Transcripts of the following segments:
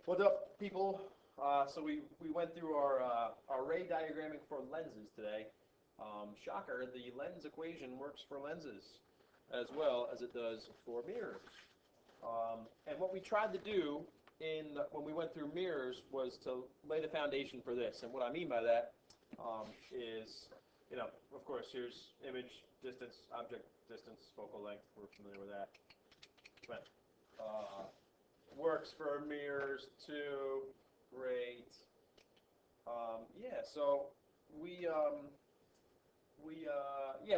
What's up, people? So we went through our ray diagramming for lenses today. Shocker, the lens equation works for lenses as well as it does for mirrors. And what we tried to do when we went through mirrors was to lay the foundation for this. And what I mean by that is, of course, here's image, distance, object distance, focal length. We're familiar with that. But, works for mirrors too. Great. Yeah, so we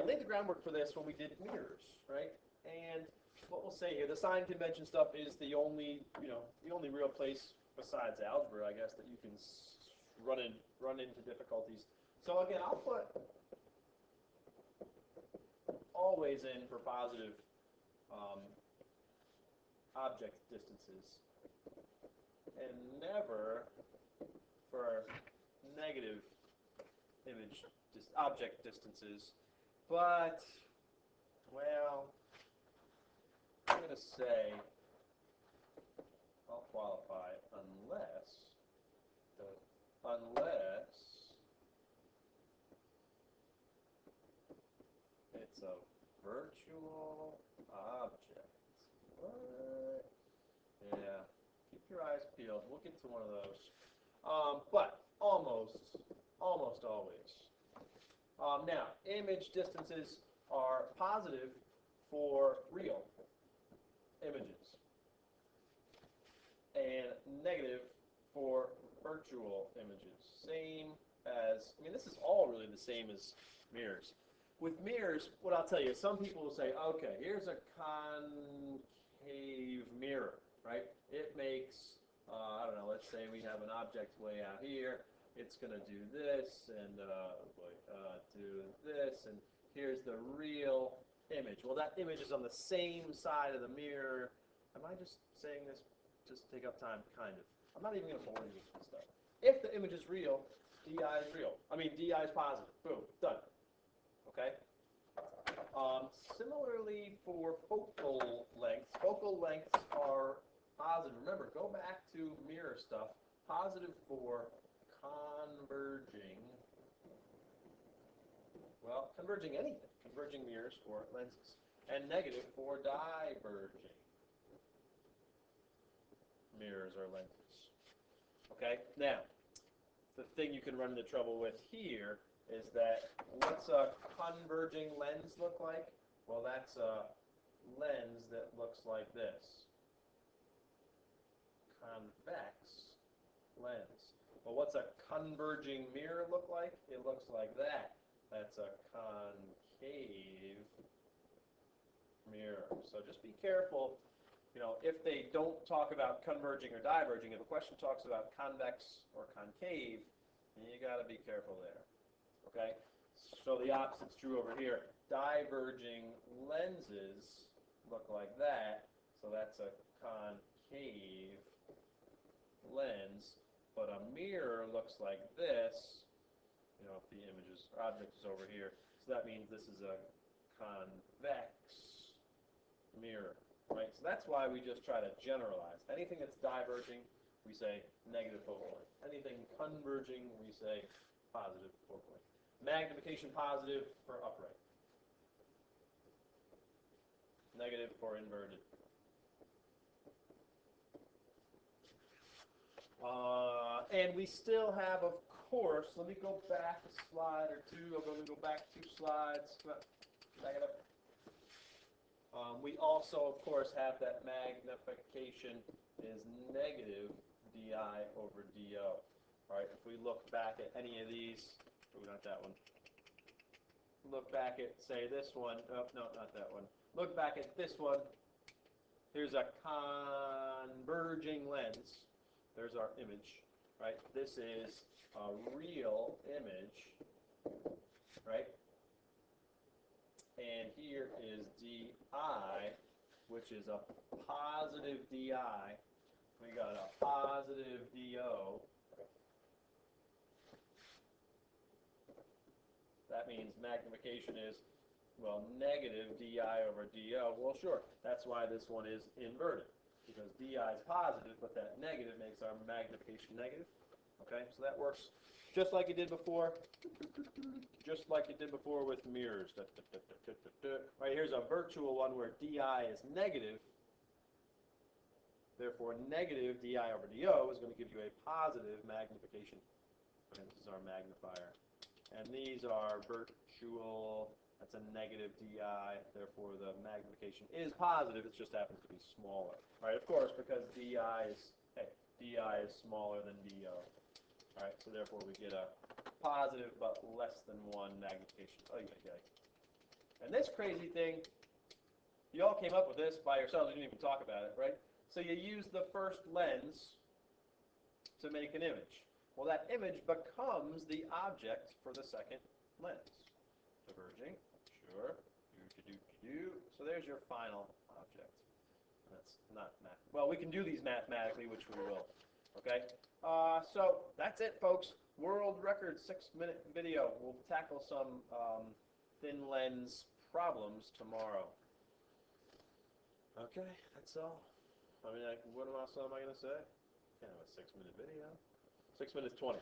laid the groundwork for this when we did mirrors, right? And what we'll say here, the sign convention stuff is the only real place besides algebra, I guess, that you can run into difficulties. So again, I'll put always in for positive object distances and never for negative object distances. But, well, I'm going to say I'll qualify unless it's a virtual object. What? Yeah. Keep your eyes peeled. We'll get to one of those. But almost always. Now, image distances are positive for real images and negative for virtual images. Same as, this is all really the same as mirrors. With mirrors, what I'll tell you, some people will say, okay, here's a concave mirror, right? It makes, I don't know, let's say we have an object way out here. It's going to do this and do this, and here's the real image. Well, that image is on the same side of the mirror. Am I just saying this just to take up time? Kind of. I'm not even going to bore you with this stuff. If the image is real, DI is real. DI is positive. Boom, done. Okay? Similarly for focal lengths are positive. Remember, go back to mirror stuff. Positive for converging anything, converging mirrors or lenses, and negative for diverging mirrors or lenses. Okay, now, the thing you can run into trouble with here is that what's a converging lens look like? Well, that's a lens that looks like this. Convex lens. Well, what's a converging mirror look like? It looks like that. That's a concave mirror. So just be careful, if they don't talk about converging or diverging, if a question talks about convex or concave, you got to be careful there. Okay? So the opposite's true over here. Diverging lenses look like that. So that's a concave lens. But a mirror looks like this, if the object is over here. So that means this is a convex mirror, right? So that's why we just try to generalize. Anything that's diverging, we say negative focal length. Anything converging, we say positive focal length. Magnification positive for upright. Negative for inverted. And we still have, of course, let me go back a slide or two. I'm going to go back 2 slides. Back it up. We also, of course, have that magnification is negative di over do. All right, if we look back at any of these, not that one. Look back at, say, this one. Oh, no, not that one. Look back at this one. Here's a converging lens. There's our image, right? This is a real image, right? And here is di, which is a positive di. We got a positive do. That means magnification is, well, negative di over do. Well, sure, that's why this one is inverted. because DI is positive, but that negative makes our magnification negative. Okay, so that works just like it did before. Just like it did before with mirrors. Right, here's a virtual one where DI is negative. Therefore, negative DI over DO is going to give you a positive magnification. Okay, this is our magnifier. And these are virtual. That's a negative DI. Therefore, the magnification is positive. It just happens to be smaller. Right, of course, because DI is smaller than DO. All right, so therefore we get a positive but less than 1 magnification. Oh, yeah. And this crazy thing, you all came up with this by yourselves. You didn't even talk about it, right? So you use the first lens to make an image. Well, that image becomes the object for the second lens. Diverging, sure. So there's your final object. That's not math. Well, we can do these mathematically, which we will. Okay? So that's it, folks. World record 6-minute video. We'll tackle some thin lens problems tomorrow. Okay, that's all. I mean, what else am I going to say? Can't have a 6-minute video. 6 minutes 20.